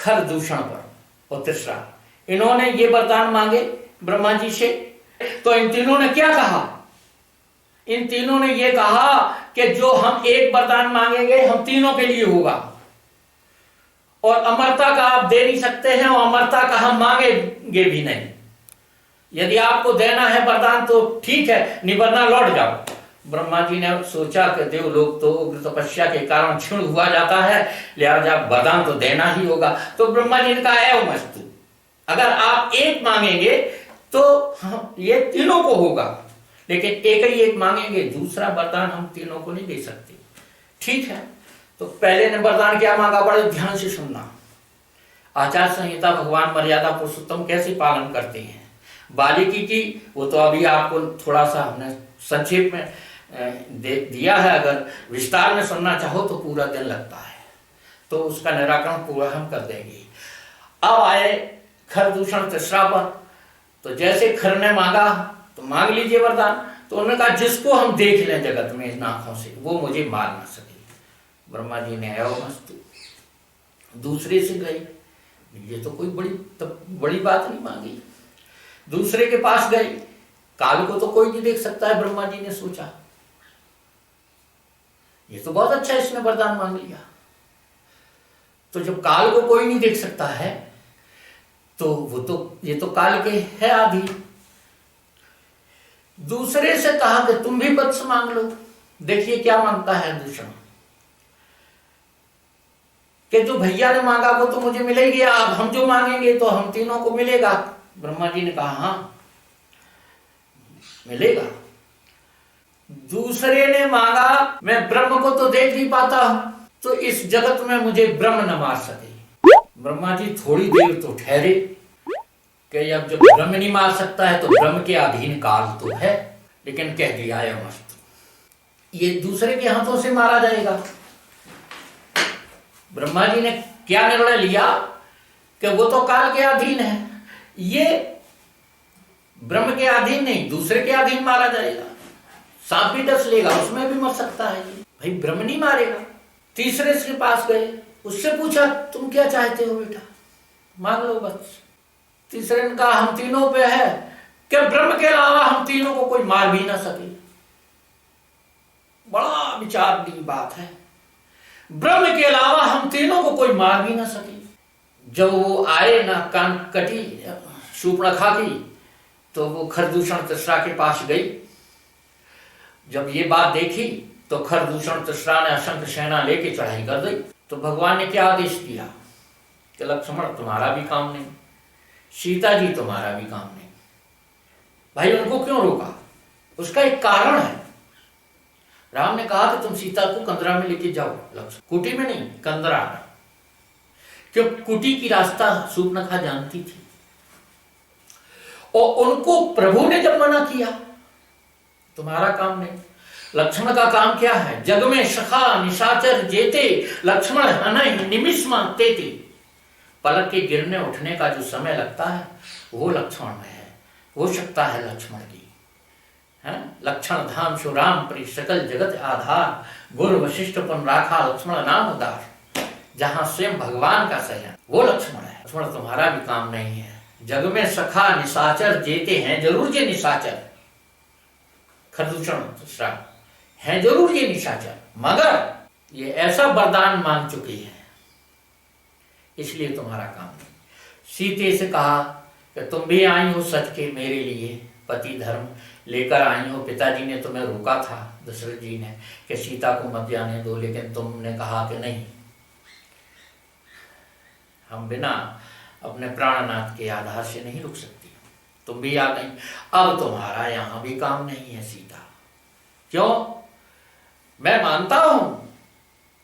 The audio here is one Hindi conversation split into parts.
खर दूषण पर। और तीसरा, इन्होंने ये वरदान मांगे ब्रह्मा जी से, तो इन तीनों ने क्या कहा? इन तीनों ने ये कहा कि जो हम एक वरदान मांगेंगे हम तीनों के लिए होगा, और अमरता का आप दे नहीं सकते हैं और अमरता का हम मांगेंगे भी नहीं। यदि आपको देना है वरदान तो ठीक है, नहीं वरना लौट जाओ। ब्रह्मा जी ने सोचा कि देवलोक तो उग्र तपस्या के कारण क्षीण हुआ जाता है, लिहाजा वरदान तो देना ही होगा। तो ब्रह्मा जी ने कहा एवं अस्तु, अगर आप एक मांगेंगे तो ये तीनों को होगा, लेकिन एक ही एक मांगेंगे, दूसरा वरदान हम तीनों को नहीं दे सकते। ठीक है, तो पहले ने वरदान क्या मांगा, बड़े ध्यान से सुनना। आचार संहिता भगवान मर्यादा पुरुषोत्तम कैसे पालन करते हैं। बालिकी की वो तो अभी आपको थोड़ा सा हमने संक्षेप में दिया है, अगर विस्तार में सुनना चाहो तो पूरा दिन लगता है, तो उसका निराकरण पूरा हम कर देंगे। अब आए खर दूषण तीसरा पर। तो जैसे खर ने मांगा तो मांग लीजिए वरदान, तो उन्होंने कहा जिसको हम देख लें जगत में इन आंखों से वो मुझे मार ना सके। ब्रह्मा जी ने एवमस्तु दूसरे से गए, ये तो कोई बड़ी बात नहीं मांगी। दूसरे के पास गए, काल को तो कोई नहीं देख सकता है, ब्रह्मा जी ने सोचा ये तो बहुत अच्छा इसने वरदान मांग लिया। तो जब काल को कोई नहीं देख सकता है तो ये तो काल के है आदि। दूसरे से कहा कि तुम भी वत्स मांग लो। देखिए क्या मांगता है दूषण, कि जो भैया ने मांगा वो तो मुझे मिलेगी, अब हम जो मांगेंगे तो हम तीनों को मिलेगा। ब्रह्मा जी ने कहा हाँ मिलेगा। दूसरे ने मांगा मैं ब्रह्म को तो देख नहीं पाता हूं, तो इस जगत में मुझे ब्रह्म न मार सके। ब्रह्मा जी थोड़ी देर तो ठहरे कि अब जब ब्रह्म नहीं मार सकता है तो ब्रह्म के अधीन काल तो है, लेकिन कह दिया है मस्त ये दूसरे के हाथों से मारा जाएगा। ब्रह्मा जी ने क्या निर्णय लिया कि वो तो काल के अधीन है, ये ब्रह्म के अधीन नहीं दूसरे के अधीन मारा जाएगा। सांप भी डस लेगा, उसमें भी मर सकता है, भाई ब्रह्म नहीं मारेगा। तीसरे के पास गए, उससे पूछा तुम क्या चाहते हो बेटा, मांग लो बस। तीसरे ने कहा हम तीनों पे है कि ब्रह्म के अलावा हम तीनों को कोई मार भी ना सके। बड़ा विचार की बात है, ब्रह्म के अलावा हम तीनों को कोई मार भी ना सके। जब वो आए ना कान कटी शूर्पणखा की, तो वो खरदूषण तीसरा के पास गई। जब ये बात देखी तो खरदूषण तीसरा ने असंख्य सेना लेके चढ़ाई कर दी। तो भगवान ने क्या आदेश दिया कि लक्ष्मण तुम्हारा भी काम नहीं, सीता जी तुम्हारा भी काम नहीं। भाई उनको क्यों रोका, उसका एक कारण है। राम ने कहा कि तुम सीता को कंदरा में लेके जाओ, लक्ष्मण कुटी में नहीं कंदरा में, क्यों कुटी की रास्ता शूर्पणखा जानती थी। और उनको प्रभु ने जब मना किया तुम्हारा काम नहीं। लक्ष्मण का काम क्या है, जग में सखा निशाचर जेते लक्ष्मण हनहि निमिष मांगते थे। पलक के गिरने उठने का जो समय लगता है वो लक्ष्मण में है, हो सकता है लक्ष्मण की है। लक्षण धाम शो राम परि सकल जगत आधार, गुरु वशिष्ठ पन राखा लक्ष्मण नाम उदार। जहां स्वयं भगवान का शयन वो लक्ष्मण है। लक्ष्मण तुम्हारा भी काम नहीं है। जग में सखा निशाचर जेते हैं जरूर ये निशाचर, खरदूषण तीसरा है जरूर ये निशाचर, मगर ये ऐसा वरदान मांग चुकी है इसलिए तुम्हारा काम नहीं। सीते से कहा कि तुम भी आई हो सच के मेरे लिए, पति धर्म लेकर आई हो। पिताजी ने तुम्हें रोका था दशरथ जी ने कि सीता को मत जाने दो, लेकिन तुमने कहा कि नहीं, हम बिना अपने प्राणनाथ के आधार से नहीं रुक सकती। तुम भी आ गई, अब तुम्हारा यहां भी काम नहीं है सीता। क्यों, मैं मानता हूं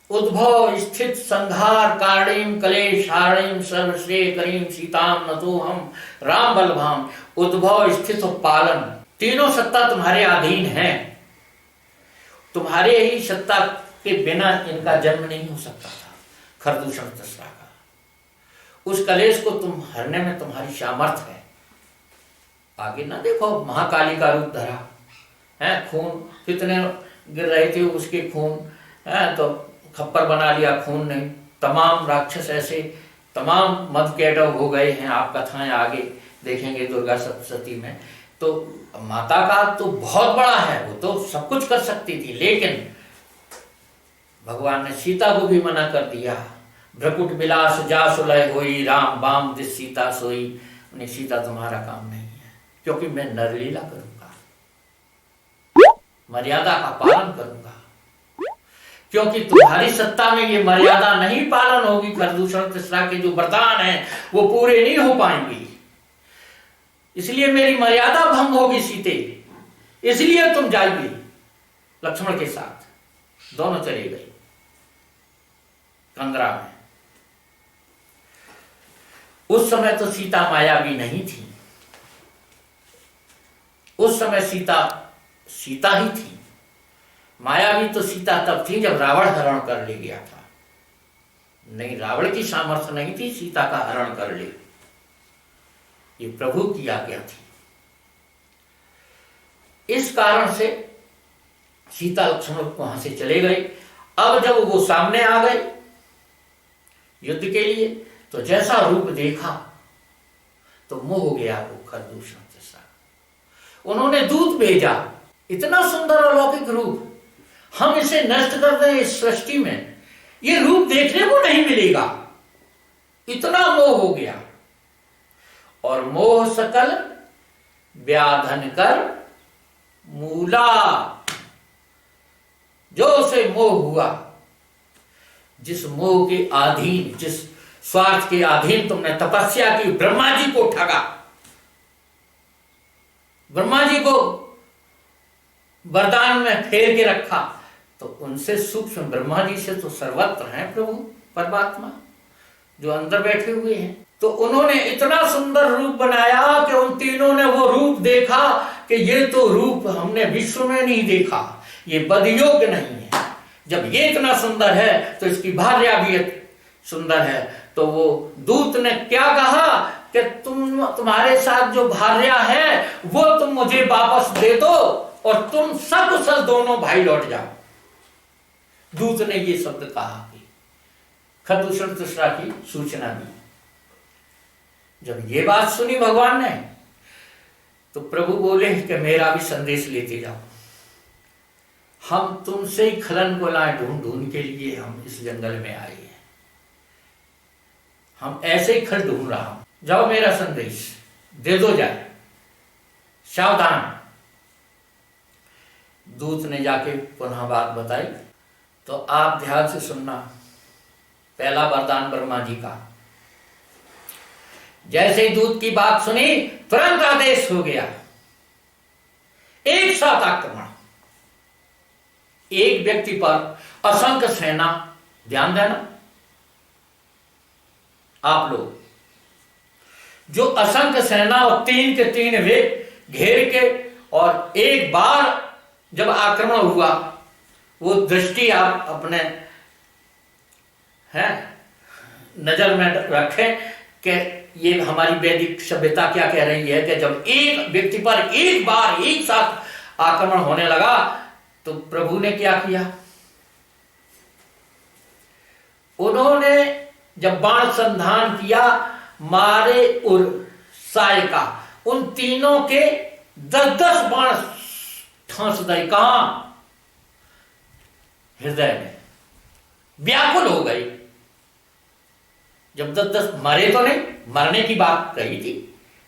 उद्भव स्थित संहार कारणीम कलेश हारणीम सर्वश्रेय करीम सीताम न तो हम राम बलभाम। उद्भव स्थित और पालन तीनों सत्ता तुम्हारे अधीन है, तुम्हारे ही सत्ता के बिना इनका जन्म नहीं हो सकता था। खरदूषण तीसरा का उस कलेश को तुम हरने में तुम्हारी सामर्थ्य है। आगे ना देखो, महाकाली का रूप धरा है, खून कितने गिर रहे थे उसके खून है, तो खप्पर बना लिया खून नहीं। तमाम राक्षस ऐसे तमाम मत के अडव हो गए हैं। आप कथाएं आगे देखेंगे दुर्गा सप्तशती में। तो माता का तो बहुत बड़ा है, वो तो सब कुछ कर सकती थी, लेकिन भगवान ने सीता को भी मना कर दिया। भ्रकुट विलास जा सुलह होई, राम बाम दिस सीता सोई। उन्हें सीता तुम्हारा काम नहीं है, क्योंकि मैं नरलीला करूंगा, मर्यादा का पालन करूंगा। क्योंकि तुम्हारी सत्ता में ये मर्यादा नहीं पालन होगी, खरदूषण तिसरा के जो वरदान हैं वो पूरे नहीं हो पाएंगे, इसलिए मेरी मर्यादा भंग होगी सीते, इसलिए तुम जाइए। लक्ष्मण के साथ दोनों चले गए कंदरा में। उस समय तो सीता मायावी नहीं थी, उस समय सीता सीता ही थी। मायावी तो सीता तब थी जब रावण हरण कर ले गया था। नहीं, रावण की सामर्थ्य नहीं थी सीता का हरण कर ले, ये प्रभु की आज्ञा थी। इस कारण से सीता लक्ष्मण वहां से चले गए। अब जब वो सामने आ गए युद्ध के लिए, तो जैसा रूप देखा तो मोह हो गया वो खरदूषण जैसा। उन्होंने दूत भेजा, इतना सुंदर अलौकिक रूप, हम इसे नष्ट कर दें इस सृष्टि में, ये रूप देखने को नहीं मिलेगा, इतना मोह हो गया। और मोह सकल व्याधन कर मूला, जो से मोह हुआ, जिस मोह के अधीन, जिस स्वार्थ के अधीन तुमने तपस्या की, ब्रह्मा जी को ठगा, ब्रह्मा जी को वरदान में फेर के रखा, तो उनसे सूक्ष्म ब्रह्मा जी से तो सर्वत्र हैं प्रभु परमात्मा जो अंदर बैठे हुए हैं। तो उन्होंने इतना सुंदर रूप बनाया कि उन तीनों ने वो रूप देखा कि ये तो रूप हमने विश्व में नहीं देखा, ये बदयोग्य नहीं है। जब ये इतना सुंदर है तो इसकी भार्या भी सुंदर है। तो वो दूत ने क्या कहा कि तुम्हारे साथ जो भार्या है वो तुम मुझे वापस दे दो और तुम सब दोनों भाई लौट जाओ। दूत ने ये शब्द कहा कि खरदूषण तिसरा की सूचना दी। जब ये बात सुनी भगवान ने, तो प्रभु बोले कि मेरा भी संदेश लेते जाओ, हम तुमसे ही खलन को लाए ढूंढ ढूंढ के लिए हम इस जंगल में आए हैं, हम ऐसे ही खल ढूंढ रहा हूं, जाओ मेरा संदेश दे दो जाए, सावधान। दूत ने जाके पुनः बात बताई। तो आप ध्यान से सुनना, पहला वरदान ब्रह्मा जी का। जैसे ही दूत की बात सुनी तुरंत आदेश हो गया, एक साथ आक्रमण, एक व्यक्ति पर असंख्य सेना। ध्यान देना आप लोग, जो असंख्य सेना और तीन के तीन वे घेर के, और एक बार जब आक्रमण हुआ, वो दृष्टि आप अपने हैं नजर में रखें कि ये हमारी वैदिक सभ्यता क्या कह रही है कि जब एक व्यक्ति पर एक बार एक साथ आक्रमण होने लगा, तो प्रभु ने क्या किया, उन्होंने जब बाण संधान किया, मारे उर सायका, उन तीनों के 10-10 बाण ठांस दे। कहां? हृदय में। व्याकुल हो गई। जब 10-10 मरे तो नहीं, मरने की बात कही थी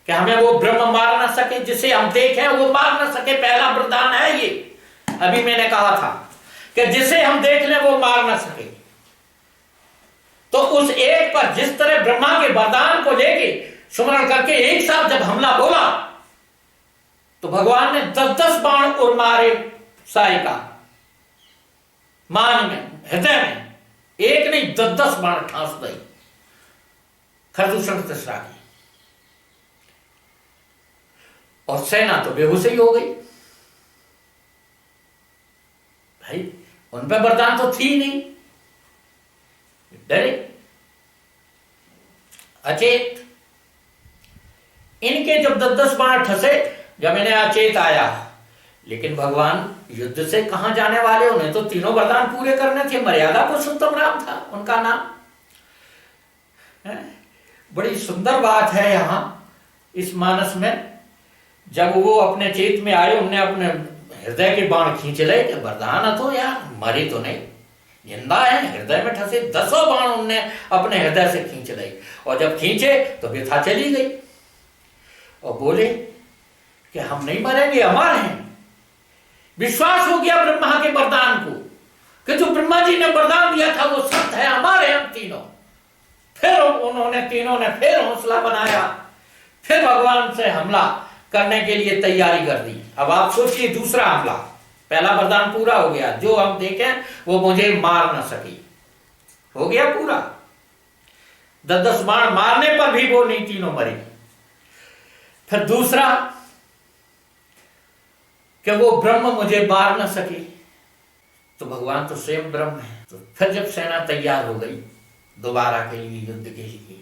कि हमें वो ब्रह्म मार ना सके, जिसे हम देखें वो मार ना सके। पहला वरदान है ये, अभी मैंने कहा था कि जिसे हम देख लें वो मार ना सके। तो उस एक पर जिस तरह ब्रह्मा के वरदान को लेके सुमरण करके एक साथ जब हमला बोला, तो भगवान ने 10-10 बाण और मारे सायका, मान में, हृदय में। एक नहीं 10-10 बाण ठांस दी खरदूषण तिसरा की, और सेना तो बेहोश ही हो गई। भाई उन पर वरदान तो थी नहीं, डरे, अचेत। इनके जब 10-10 बाण ठसे, जब इन्हें अचेत आया, लेकिन भगवान युद्ध से कहां जाने वाले, उन्हें तो तीनों वरदान पूरे करने थे। मर्यादा पुरुषोत्तम राम था उनका नाम है। बड़ी सुंदर बात है यहाँ इस मानस में। जब वो अपने चेत में आए, उन्हें अपने हृदय के बाण खींच ले कि वरदान तो यार मरे तो नहीं, जिंदा है, हृदय में ठसे। 10 बाण उनने अपने हृदय से खींच लिए, और जब खींचे तो व्यथा चली गई, और बोले कि हम नहीं मरेंगे, अमर हैं। विश्वास हो गया ब्रह्मा के वरदान को कि जो ब्रह्मा जी ने वरदान दिया था वो सत्य है, अमर है हम तीनों। फिर उन्होंने तीनों ने फिर हौसला बनाया, फिर भगवान से हमला करने के लिए तैयारी कर दी। अब आप सोचिए दूसरा हमला, पहला वरदान पूरा हो गया, जो हम देखें वो मुझे मार न सकी, हो गया पूरा। 10 बाण मारने पर भी वो नहीं तीनों मरी। फिर दूसरा कि वो ब्रह्म मुझे मार न सके, तो भगवान तो स्वयं ब्रह्म है। तो फिर जब सेना तैयार हो गई दोबारा के लिए, युद्ध के लिए,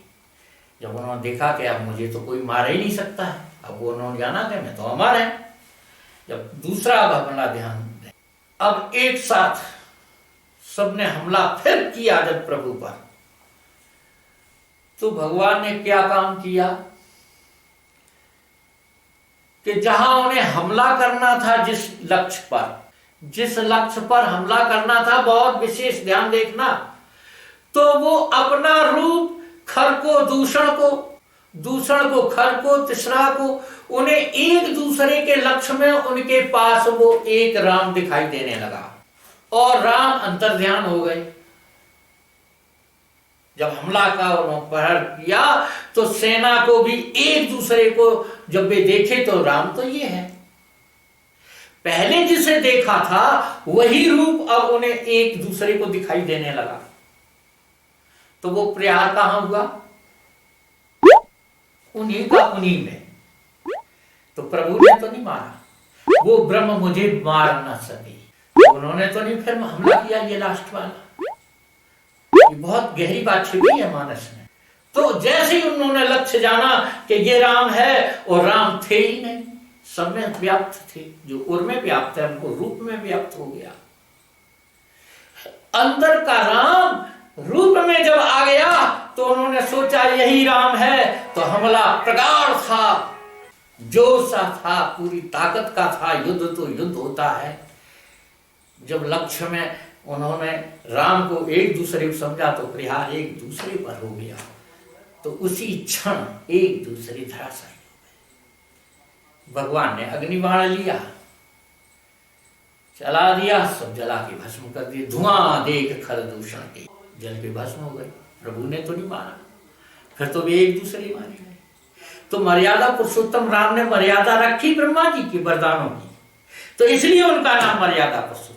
जब उन्होंने देखा कि अब मुझे तो कोई मार ही नहीं सकता है, अब वो उन्होंने जाना कि मैं तो अमर है। जब दूसरा हमला ध्यान दें, अब एक साथ सबने हमला फिर किया जब प्रभु पर, तो भगवान ने क्या काम किया कि जहां उन्हें हमला करना था, जिस लक्ष्य पर हमला करना था, बहुत विशेष ध्यान देखना, तो वो अपना रूप खर को, दूषण को खर को, तीसरा को, उन्हें एक दूसरे के लक्ष्य में उनके पास वो एक राम दिखाई देने लगा, और राम अंतर्ध्यान हो गए। जब हमला का प्रहार किया तो सेना को भी एक दूसरे को जब वे देखे तो राम तो ये है, पहले जिसे देखा था वही रूप अब उन्हें एक दूसरे को दिखाई देने लगा। तो वो प्रहार कहां हुआ? उन्हीं में। तो प्रभु ने तो नहीं मारा, वो ब्रह्म मुझे मार ना सके, तो उन्होंने तो नहीं फिर हमला किया। ये लास्ट वाला, ये बहुत गहरी बात छिपी है मानस में। तो जैसे ही उन्होंने लक्ष्य जाना कि ये राम है, और राम थे ही नहीं, सब में व्याप्त थे, जो उर में व्याप्त है उनको रूप में व्याप्त हो गया। अंदर का राम रूप में जब आ गया तो उन्होंने सोचा यही राम है, तो हमला प्रगाढ़ था, जोर सा था, पूरी ताकत का था। युद्ध तो युद्ध होता है। जब लक्ष्य में उन्होंने राम को एक दूसरे को समझा तो प्रहार एक दूसरे पर हो गया, तो उसी क्षण एक दूसरे धराशायी हो गए। भगवान ने अग्निबाण लिया, चला दिया, सब जला के भस्म कर दिए। धुआं देख खर दूषण के जल के भस्म हो गए। प्रभु ने तो नहीं मारा, फिर तो वे एक दूसरे मारे गए। तो मर्यादा पुरुषोत्तम राम ने मर्यादा रखी ब्रह्मा जी की वरदानों की, तो इसलिए उनका नाम मर्यादा पुरुषोत्तम।